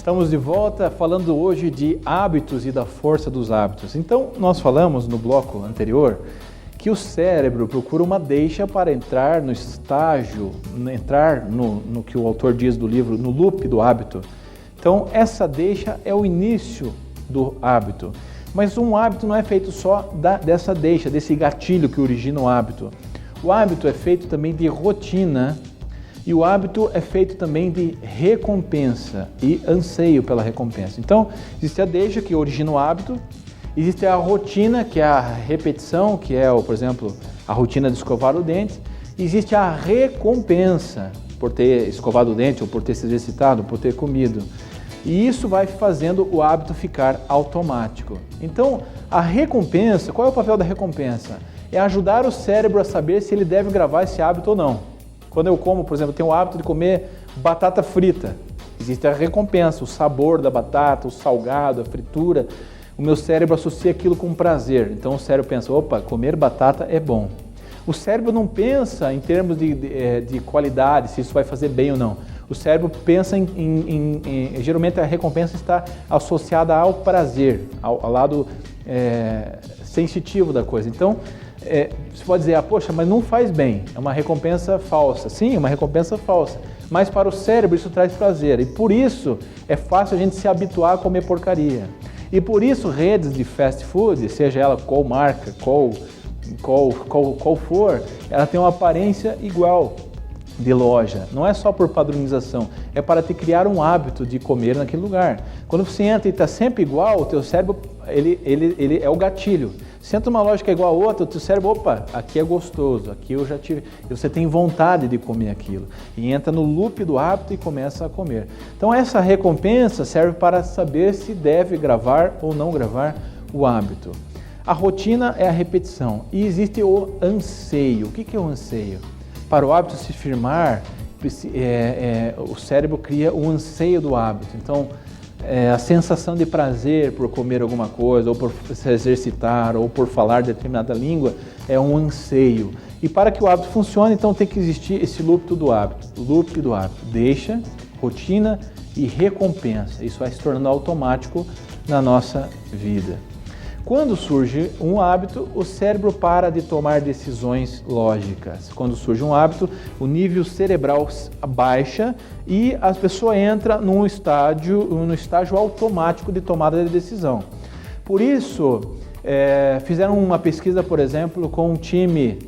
Estamos de volta falando hoje de hábitos e da força dos hábitos. Então, nós falamos no bloco anterior que o cérebro procura uma deixa para entrar no estágio, no que o autor diz do livro, no loop do hábito. Então, essa deixa é o início do hábito. Mas um hábito não é feito só dessa deixa, desse gatilho que origina o hábito. O hábito é feito também de rotina e o hábito é feito também de recompensa e anseio pela recompensa. Então, existe a deixa que origina o hábito, existe a rotina, que é a repetição, que é, por exemplo, a rotina de escovar o dente, e existe a recompensa por ter escovado o dente ou por ter se exercitado, por ter comido. E isso vai fazendo o hábito ficar automático. Então, a recompensa, qual é o papel da recompensa? É ajudar o cérebro a saber se ele deve gravar esse hábito ou não. Quando eu como, por exemplo, eu tenho o hábito de comer batata frita. Existe a recompensa, o sabor da batata, o salgado, a fritura. O meu cérebro associa aquilo com prazer. Então o cérebro pensa, opa, comer batata é bom. O cérebro não pensa em termos de qualidade, se isso vai fazer bem ou não. O cérebro pensa geralmente a recompensa está associada ao prazer, ao lado sensitivo da coisa. Então, você pode dizer, poxa, mas não faz bem, é uma recompensa falsa. Sim, é uma recompensa falsa, mas para o cérebro isso traz prazer e por isso é fácil a gente se habituar a comer porcaria. E por isso redes de fast food, seja ela qual marca, qual for, ela tem uma aparência igual de loja. Não é só por padronização, é para te criar um hábito de comer naquele lugar. Quando você entra e está sempre igual, o teu cérebro ele é o gatilho. Se entra uma loja que é igual a outra, o teu cérebro, opa, aqui é gostoso, aqui eu já tive, e você tem vontade de comer aquilo. E entra no loop do hábito e começa a comer. Então essa recompensa serve para saber se deve gravar ou não gravar o hábito. A rotina é a repetição e existe o anseio. O que é o anseio? Para o hábito se firmar, o cérebro cria o anseio do hábito. Então, a sensação de prazer por comer alguma coisa, ou por se exercitar, ou por falar determinada língua, é um anseio. E para que o hábito funcione, então tem que existir esse loop do hábito. Loop do hábito. Deixa, rotina e recompensa. Isso vai se tornando automático na nossa vida. Quando surge um hábito, o cérebro para de tomar decisões lógicas. Quando surge um hábito, o nível cerebral baixa e a pessoa entra no estágio automático de tomada de decisão. Por isso, fizeram uma pesquisa, por exemplo, com um time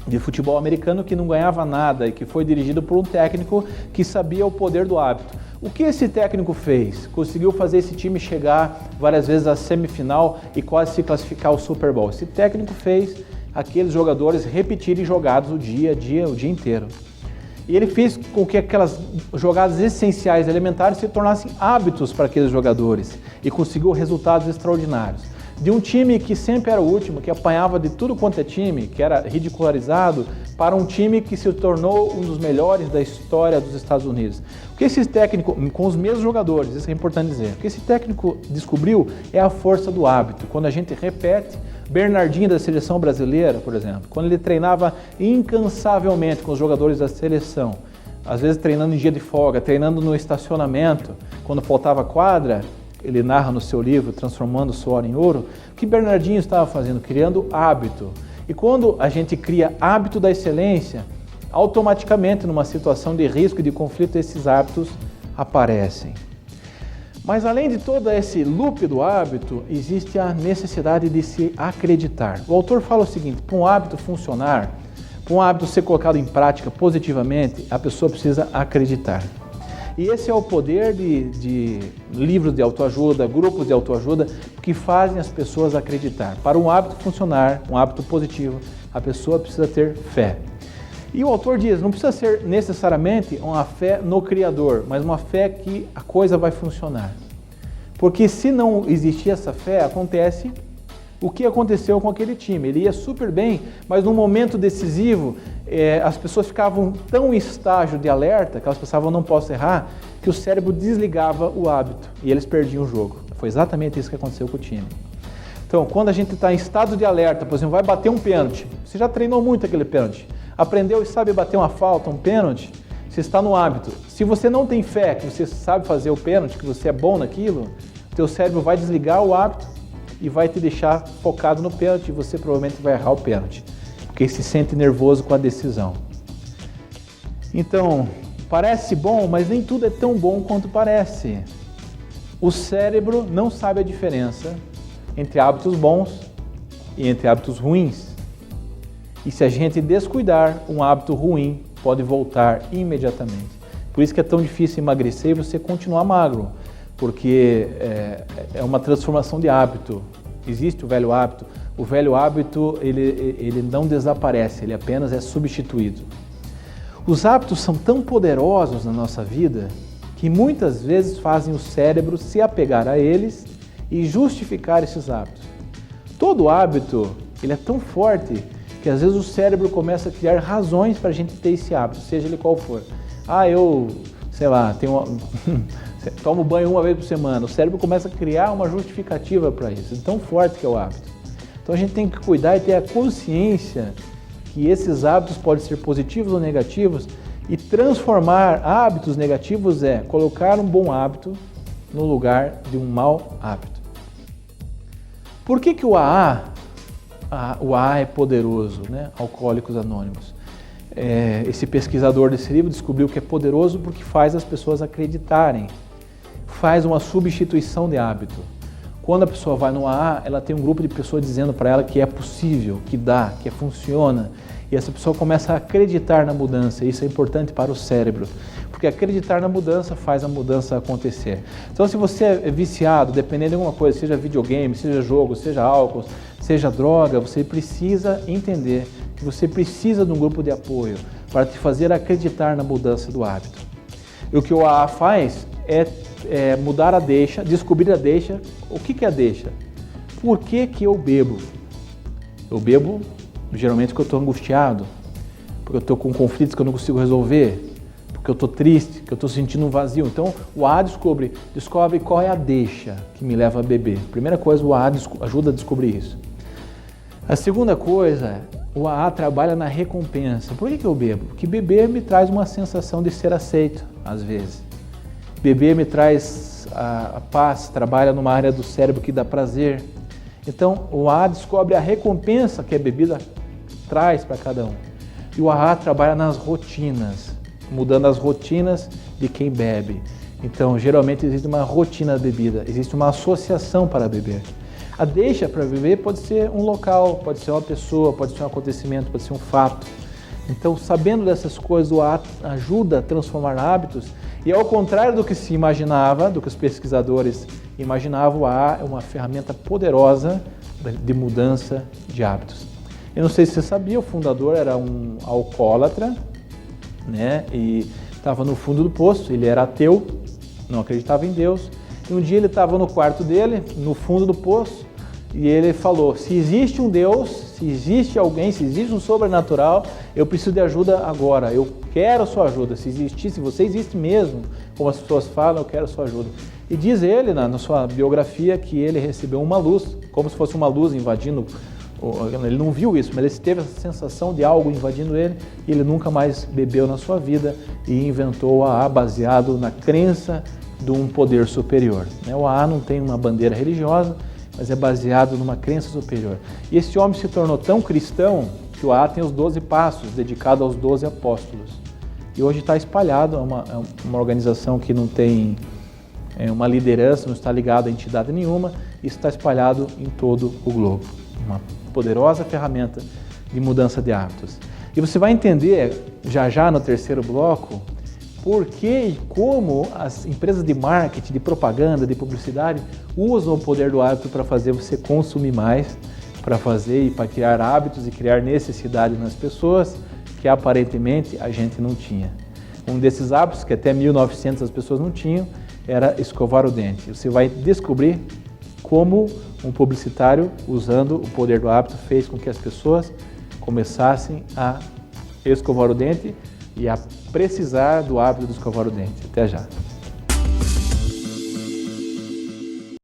de futebol americano que não ganhava nada e que foi dirigido por um técnico que sabia o poder do hábito. O que esse técnico fez? Conseguiu fazer esse time chegar várias vezes à semifinal e quase se classificar ao Super Bowl. Esse técnico fez aqueles jogadores repetirem jogadas o dia inteiro. E ele fez com que aquelas jogadas essenciais, elementares, se tornassem hábitos para aqueles jogadores e conseguiu resultados extraordinários. De um time que sempre era o último, que apanhava de tudo quanto é time, que era ridicularizado, para um time que se tornou um dos melhores da história dos Estados Unidos. O que esse técnico, com os mesmos jogadores, isso é importante dizer, o que esse técnico descobriu é a força do hábito. Quando a gente repete, Bernardinho da seleção brasileira, por exemplo, quando ele treinava incansavelmente com os jogadores da seleção, às vezes treinando em dia de folga, treinando no estacionamento, quando faltava quadra, ele narra no seu livro, Transformando o Suor em Ouro, o que Bernardinho estava fazendo? Criando hábito. E quando a gente cria hábito da excelência, automaticamente numa situação de risco e de conflito, esses hábitos aparecem. Mas além de todo esse loop do hábito, existe a necessidade de se acreditar. O autor fala o seguinte, para um hábito funcionar, para um hábito ser colocado em prática positivamente, a pessoa precisa acreditar. E esse é o poder de livros de autoajuda, grupos de autoajuda, que fazem as pessoas acreditar. Para um hábito funcionar, um hábito positivo, a pessoa precisa ter fé. E o autor diz, não precisa ser necessariamente uma fé no Criador, mas uma fé que a coisa vai funcionar. Porque se não existir essa fé, acontece o que aconteceu com aquele time. Ele ia super bem, mas num momento decisivo, as pessoas ficavam tão em estágio de alerta, que elas pensavam, não posso errar, que o cérebro desligava o hábito e eles perdiam o jogo. Foi exatamente isso que aconteceu com o time. Então, quando a gente está em estado de alerta, por exemplo, vai bater um pênalti, você já treinou muito aquele pênalti, aprendeu e sabe bater uma falta, um pênalti, Você está no hábito. Se você não tem fé, que você sabe fazer o pênalti, que você é bom naquilo, teu cérebro vai desligar o hábito e vai te deixar focado no pênalti e você provavelmente vai errar o pênalti, porque se sente nervoso com a decisão. Então, parece bom, mas nem tudo é tão bom quanto parece. O cérebro não sabe a diferença entre hábitos bons e entre hábitos ruins. E se a gente descuidar, um hábito ruim pode voltar imediatamente. Por isso que é tão difícil emagrecer e você continuar magro, porque é uma transformação de hábito. Existe o velho hábito. O velho hábito, ele não desaparece, ele apenas é substituído. Os hábitos são tão poderosos na nossa vida que muitas vezes fazem o cérebro se apegar a eles e justificar esses hábitos. Todo hábito, ele é tão forte que às vezes o cérebro começa a criar razões para a gente ter esse hábito, seja ele qual for. Tomo banho uma vez por semana. O cérebro começa a criar uma justificativa para isso. É tão forte que é o hábito. Então a gente tem que cuidar e ter a consciência que esses hábitos podem ser positivos ou negativos, e transformar hábitos negativos é colocar um bom hábito no lugar de um mau hábito. Por que o AA é poderoso, né? Alcoólicos Anônimos. Esse pesquisador desse livro descobriu que é poderoso porque faz as pessoas acreditarem, faz uma substituição de hábito. Quando a pessoa vai no AA, ela tem um grupo de pessoas dizendo para ela que é possível, que dá, que funciona. E essa pessoa começa a acreditar na mudança. Isso é importante para o cérebro, porque acreditar na mudança faz a mudança acontecer. Então, se você é viciado, dependendo de alguma coisa, seja videogame, seja jogo, seja álcool, seja droga, você precisa entender que você precisa de um grupo de apoio para te fazer acreditar na mudança do hábito. E o que o AA faz é mudar a deixa, descobrir a deixa. O que é a deixa? Por que eu bebo? Eu bebo geralmente porque eu estou angustiado, porque eu estou com conflitos que eu não consigo resolver, porque eu estou triste, que eu estou sentindo um vazio. Então o AA descobre qual é a deixa que me leva a beber. Primeira coisa, o AA ajuda a descobrir isso. A segunda coisa, o AA trabalha na recompensa. Por que eu bebo? Porque beber me traz uma sensação de ser aceito, às vezes. Beber me traz a paz, trabalha numa área do cérebro que dá prazer. Então, o AA descobre a recompensa que a bebida traz para cada um. E o AA trabalha nas rotinas, mudando as rotinas de quem bebe. Então, geralmente existe uma rotina da bebida, existe uma associação para beber. A deixa para beber pode ser um local, pode ser uma pessoa, pode ser um acontecimento, pode ser um fato. Então, sabendo dessas coisas, o AA ajuda a transformar hábitos. E ao contrário do que se imaginava, do que os pesquisadores imaginavam, o AA é uma ferramenta poderosa de mudança de hábitos. Eu não sei se você sabia, o fundador era um alcoólatra, né? E estava no fundo do poço, ele era ateu, não acreditava em Deus. E um dia ele estava no quarto dele, no fundo do poço, e ele falou: se existe um Deus, se existe alguém, se existe um sobrenatural, eu preciso de ajuda agora, eu quero a sua ajuda. Se existir, se você existe mesmo, como as pessoas falam, eu quero a sua ajuda. E diz ele, na sua biografia, que ele recebeu uma luz, como se fosse uma luz invadindo. Ele não viu isso, mas ele teve essa sensação de algo invadindo ele, e ele nunca mais bebeu na sua vida e inventou o AA baseado na crença de um poder superior. O AA não tem uma bandeira religiosa, mas é baseado numa crença superior. E esse homem se tornou tão cristão que o AA tem os 12 passos, dedicado aos 12 apóstolos. E hoje está espalhado, é uma organização que não tem uma liderança, não está ligada a entidade nenhuma, e está espalhado em todo o globo. Uma poderosa ferramenta de mudança de hábitos. E você vai entender, já no terceiro bloco, por que e como as empresas de marketing, de propaganda, de publicidade usam o poder do hábito para fazer você consumir mais, para criar hábitos e criar necessidade nas pessoas que aparentemente a gente não tinha. Um desses hábitos que até 1900 as pessoas não tinham era escovar o dente. Você vai descobrir como um publicitário, usando o poder do hábito, fez com que as pessoas começassem a escovar o dente e a precisar do hábito de escovar o dente. Até já.